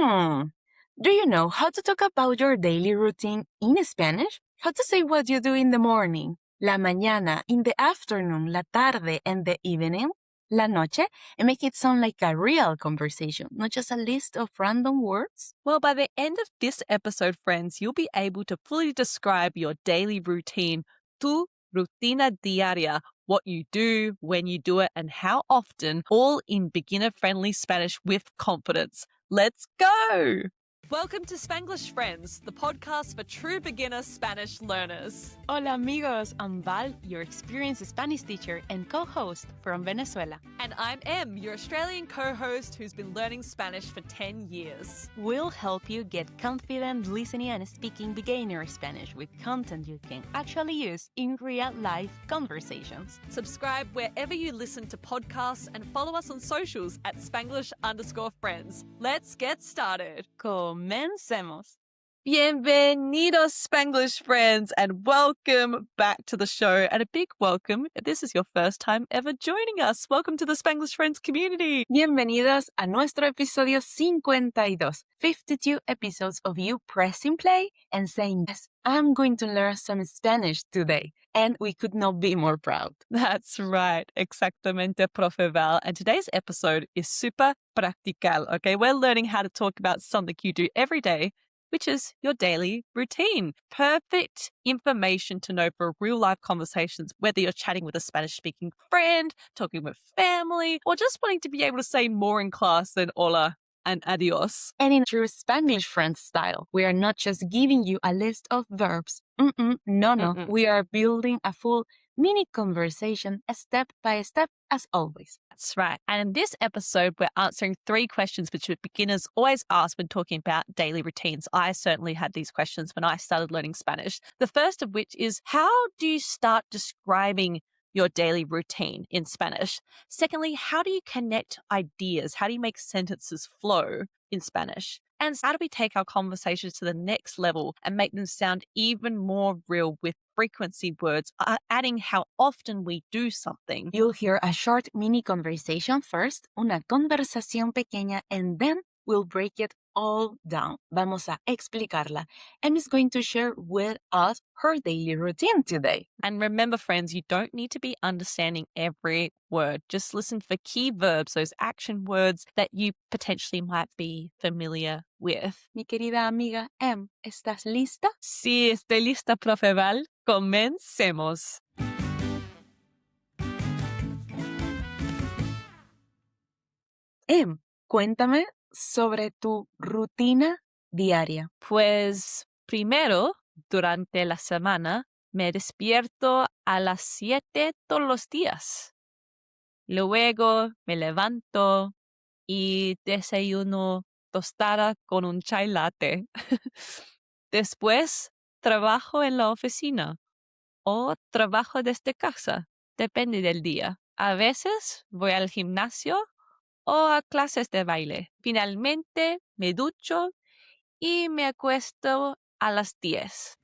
Do you know how to talk about your daily routine in Spanish? How to say what you do in the morning, la mañana, in the afternoon, la tarde, and the evening, la noche, and make it sound like a real conversation, not just a list of random words? Well, by the end of this episode, friends, you'll be able to fully describe your daily routine, tu rutina diaria, what you do, when you do it, and how often, all in beginner-friendly Spanish with confidence. Let's go! Welcome to Spanglish Friends, the podcast for true beginner Spanish learners. Hola amigos, I'm Val, your experienced Spanish teacher and co-host from Venezuela. And I'm Em, your Australian co-host who's been learning Spanish for 10 years. We'll help you get confident listening and speaking beginner Spanish with content you can actually use in real-life conversations. Subscribe wherever you listen to podcasts and follow us on socials at Spanglish_friends. Let's get started. Comencemos. Bienvenidos, Spanglish friends, and welcome back to the show. And a big welcome if this is your first time ever joining us. Welcome to the Spanglish Friends community. Bienvenidos a nuestro episodio 52. 52 episodes of you pressing play and saying, yes, I'm going to learn some Spanish today. And we could not be more proud. That's right. Exactamente, Profe Val. And today's episode is super practical, okay? We're learning how to talk about something you do every day, which is your daily routine. Perfect information to know for real-life conversations, whether you're chatting with a Spanish-speaking friend, talking with family, or just wanting to be able to say more in class than hola and adios. And in true Spanglish Friends style, we are not just giving you a list of verbs. No. We are building a full mini conversation, step by step, as always. That's right. And in this episode, we're answering 3 questions which beginners always ask when talking about daily routines. I certainly had these questions when I started learning Spanish. The first of which is, how do you start describing your daily routine in Spanish? Secondly, how do you connect ideas? How do you make sentences flow in Spanish? And how do we take our conversations to the next level and make them sound even more real with frequency words, adding how often we do something? You'll hear a short mini conversation first, una conversación pequeña, and then we'll break it all down. Vamos a explicarla. Em is going to share with us her daily routine today. And remember, friends, you don't need to be understanding every word. Just listen for key verbs, those action words that you potentially might be familiar with. Mi querida amiga Em, ¿estás lista? Sí, estoy lista, Profe Val. Comencemos. Em, cuéntame sobre tu rutina diaria. Pues primero, durante la semana, me despierto a las 7 todos los días. Luego me levanto y desayuno tostada con un chai latte. Después trabajo en la oficina o trabajo desde casa, depende del día. A veces voy al gimnasio o a clases de baile. Finalmente me ducho y me acuesto a las 10.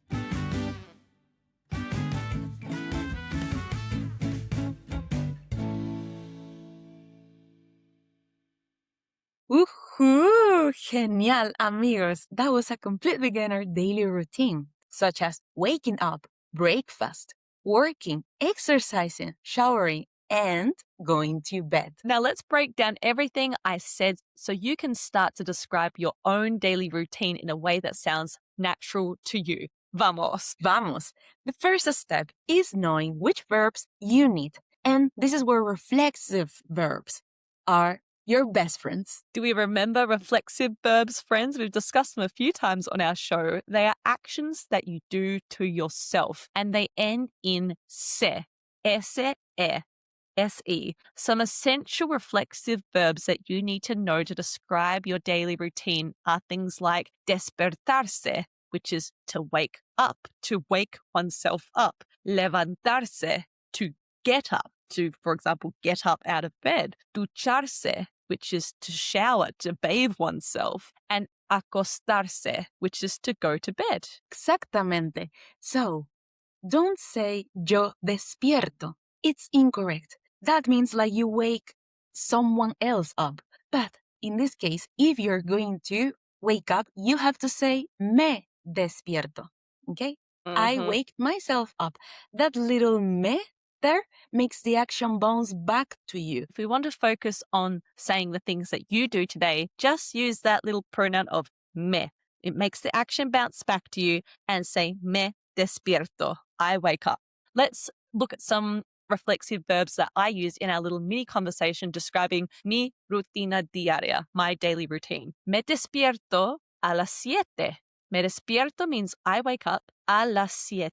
Genial, amigos. That was a complete beginner daily routine, such as waking up, breakfast, working, exercising, showering, and going to bed. Now let's break down everything I said so you can start to describe your own daily routine in a way that sounds natural to you. Vamos. Vamos. The first step is knowing which verbs you need. And this is where reflexive verbs are your best friends. Do we remember reflexive verbs, friends? We've discussed them a few times on our show. They are actions that you do to yourself, and they end in se, S-E, S-E. Some essential reflexive verbs that you need to know to describe your daily routine are things like despertarse, which is to wake up, to wake oneself up. Levantarse, to get up, to, for example, get up out of bed. Ducharse, which is to shower, to bathe oneself. And acostarse, which is to go to bed. Exactamente. So, don't say yo despierto. It's incorrect. That means like you wake someone else up. But in this case, if you're going to wake up, you have to say me despierto. Okay? I wake myself up. That little me there makes the action bounce back to you. If we want to focus on saying the things that you do today, just use that little pronoun of me. It makes the action bounce back to you and say me despierto. I wake up. Let's look at some reflexive verbs that I use in our little mini conversation describing mi rutina diaria, my daily routine. Me despierto a las 7. Me despierto means I wake up a las 7.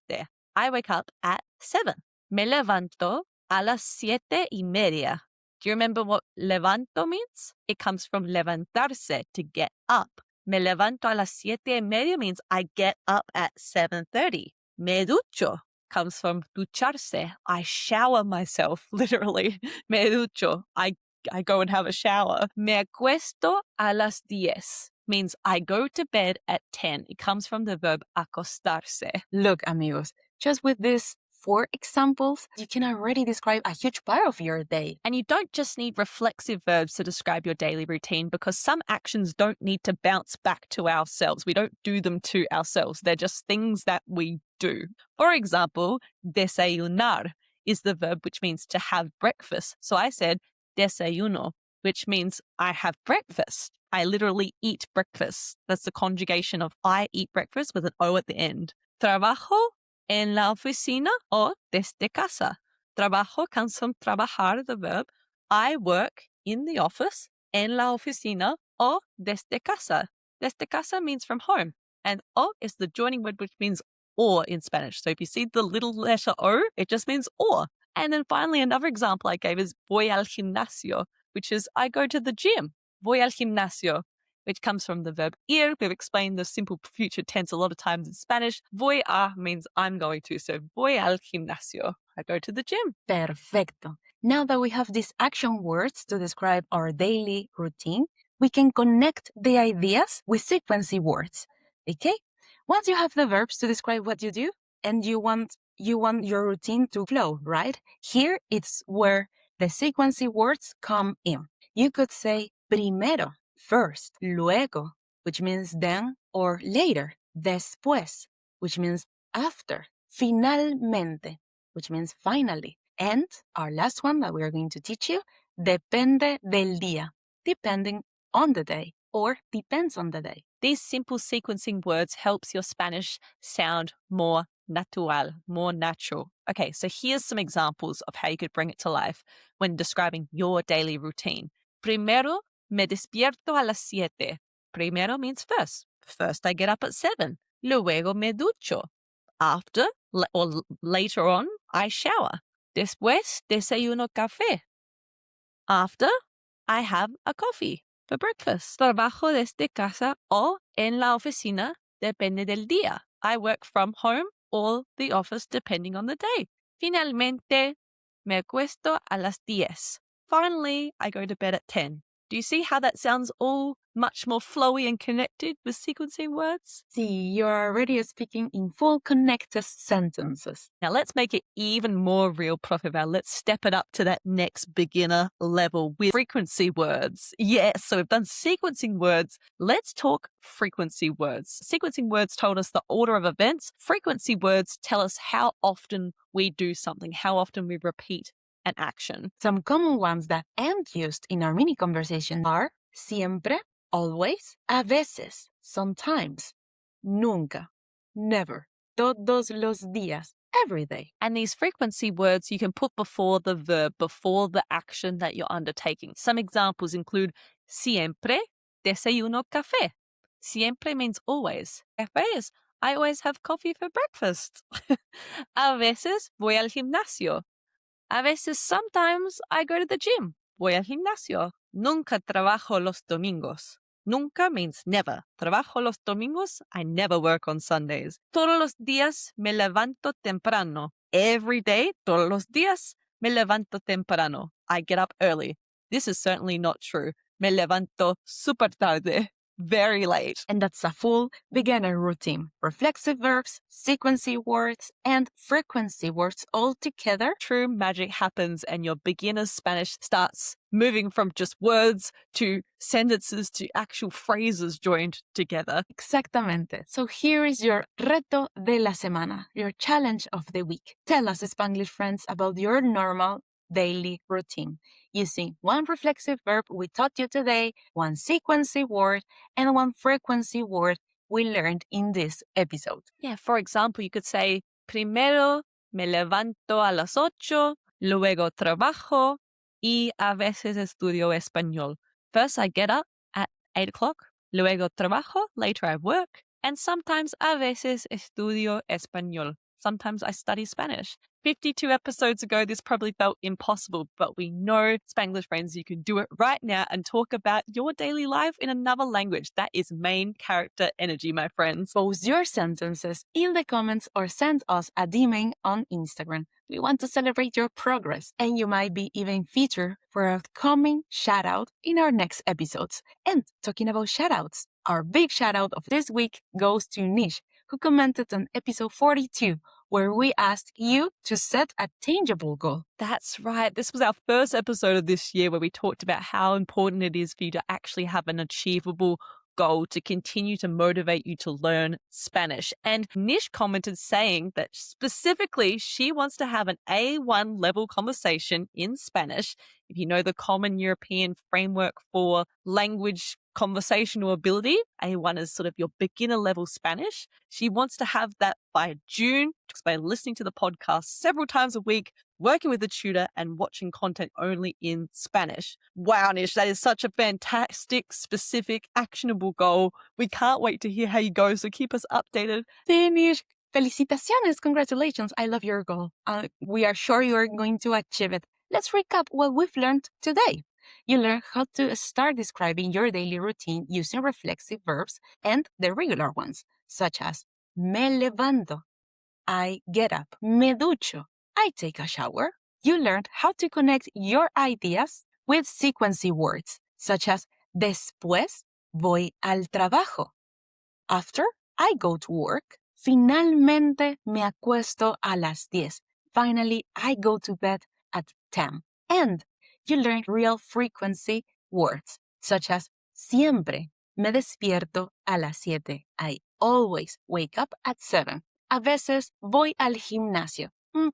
I wake up at 7. Me levanto a las 7:30. Do you remember what levanto means? It comes from levantarse, to get up. Me levanto a las 7:30 means I get up at 7:30. Me ducho comes from ducharse. I shower myself, literally. Me ducho. I go and have a shower. Me acuesto a las 10 means I go to bed at 10. It comes from the verb acostarse. Look, amigos, just with these 4 examples, you can already describe a huge part of your day. And you don't just need reflexive verbs to describe your daily routine, because some actions don't need to bounce back to ourselves. We don't do them to ourselves. They're just things that we do. For example, desayunar is the verb which means to have breakfast. So I said desayuno, which means I have breakfast. I literally eat breakfast. That's the conjugation of I eat breakfast with an O at the end. Trabajo en la oficina o desde casa. Trabajo comes from trabajar, the verb. I work in the office, en la oficina, o desde casa. Desde casa means from home. And o is the joining word which means or in Spanish. So if you see the little letter O, it just means or. And then finally, another example I gave is voy al gimnasio, which is I go to the gym. Voy al gimnasio, which comes from the verb ir. We've explained the simple future tense a lot of times in Spanish. Voy a means I'm going to. So voy al gimnasio. I go to the gym. Perfecto. Now that we have these action words to describe our daily routine, we can connect the ideas with sequence words. Okay? Once you have the verbs to describe what you do, and you want your routine to flow, right? Here it's where the sequence words come in. You could say primero, first, luego, which means then or later, después, which means after, finalmente, which means finally. And our last one that we are going to teach you, depende del día, depending on the day or depends on the day. These simple sequencing words helps your Spanish sound more natural, more natural. Okay, so here's some examples of how you could bring it to life when describing your daily routine. Primero, me despierto a las 7. Primero means first. First, I get up at 7. Luego me ducho. After, or later on, I shower. Después, desayuno café. After, I have a coffee for breakfast. Trabajo desde casa o en la oficina, depende del día. I work from home or the office depending on the day. Finalmente, me acuesto a las 10. Finally, I go to bed at 10. Do you see how that sounds all much more flowy and connected with sequencing words? See, you're already speaking in full connected sentences. Now let's make it even more real, Prof. Val. Let's step it up to that next beginner level with frequency words. Yes, so we've done sequencing words. Let's talk frequency words. Sequencing words told us the order of events. Frequency words tell us how often we do something, how often we repeat an action. Some common ones that end used in our mini conversation are siempre, always, a veces, sometimes, nunca, never, todos los días, every day. And these frequency words you can put before the verb, before the action that you're undertaking. Some examples include siempre desayuno café. Siempre means always. Café is I always have coffee for breakfast. A veces voy al gimnasio. A veces, sometimes, I go to the gym. Voy al gimnasio. Nunca trabajo los domingos. Nunca means never. Trabajo los domingos. I never work on Sundays. Todos los días me levanto temprano. Every day, todos los días, me levanto temprano. I get up early. This is certainly not true. Me levanto super tarde. very late. And that's a full beginner routine. Reflexive verbs, sequency words, and frequency words all together. True magic happens and your beginner Spanish starts moving from just words to sentences to actual phrases joined together. Exactamente. So here is your reto de la semana, your challenge of the week. Tell us, Spanglish friends, about your normal daily routine using one reflexive verb we taught you today, one sequency word, and one frequency word we learned in this episode. Yeah, for example, you could say, primero me levanto a las 8, luego trabajo y a veces estudio español. First, I get up at 8 o'clock, luego trabajo, later I work, and sometimes a veces estudio español. Sometimes I study Spanish. 52 episodes ago, this probably felt impossible, but we know, Spanglish friends, you can do it right now and talk about your daily life in another language. That is main character energy, my friends. Post your sentences in the comments or send us a DM on Instagram. We want to celebrate your progress, and you might be even featured for an upcoming shout out in our next episodes. And talking about shout outs, our big shout out of this week goes to Nish, who commented on episode 42, where we asked you to set a tangible goal. That's right. This was our first episode of this year where we talked about how important it is for you to actually have an achievable goal to continue to motivate you to learn Spanish. And Nish commented saying that specifically she wants to have an A1 level conversation in Spanish. If you know the Common European Framework for Language Conversational Ability, A1 is sort of your beginner level Spanish. She wants to have that by June just by listening to the podcast several times a week, working with a tutor, and watching content only in Spanish. Wow, Nish, that is such a fantastic, specific, actionable goal. We can't wait to hear how you go, so keep us updated. Sí, Nish, felicitaciones, congratulations. I love your goal. We are sure you are going to achieve it. Let's recap what we've learned today. You learned how to start describing your daily routine using reflexive verbs and the regular ones, such as me levanto, I get up, me ducho, I take a shower. You learned how to connect your ideas with sequency words, such as después voy al trabajo. After, I go to work. Finalmente me acuesto a las 10. Finally, I go to bed at 10. And you learn real frequency words, such as siempre me despierto a las 7. I always wake up at 7. A veces voy al gimnasio.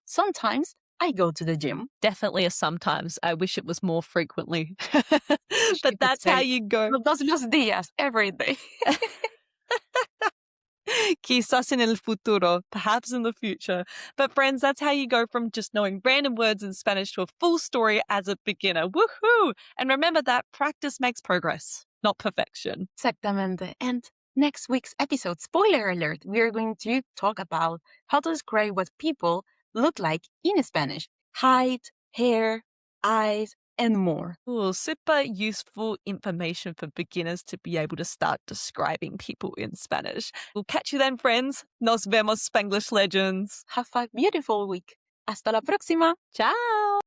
Sometimes I go to the gym. Definitely a sometimes. I wish it was more frequently. But that's how you go. Todos los días, every day. Quizás en el futuro, perhaps in the future. But friends, that's how you go from just knowing random words in Spanish to a full story as a beginner. Woohoo! And remember that practice makes progress, not perfection. Exactamente. And next week's episode, spoiler alert, we are going to talk about how to describe what people look like in Spanish. Height, hair, eyes, and more. Ooh, super useful information for beginners to be able to start describing people in Spanish. We'll catch you then, friends. Nos vemos, Spanglish legends. Have a beautiful week. Hasta la próxima. Ciao.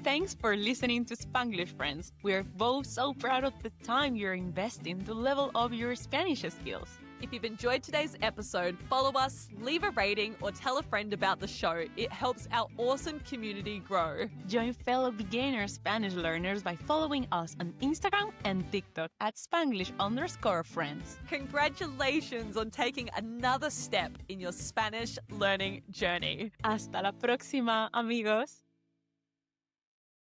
Thanks for listening to Spanglish Friends. We're both so proud of the time you're investing to level up your Spanish skills. If you've enjoyed today's episode, follow us, leave a rating, or tell a friend about the show. It helps our awesome community grow. Join fellow beginner Spanish learners by following us on Instagram and TikTok at Spanglish_friends. Congratulations on taking another step in your Spanish learning journey. Hasta la próxima, amigos.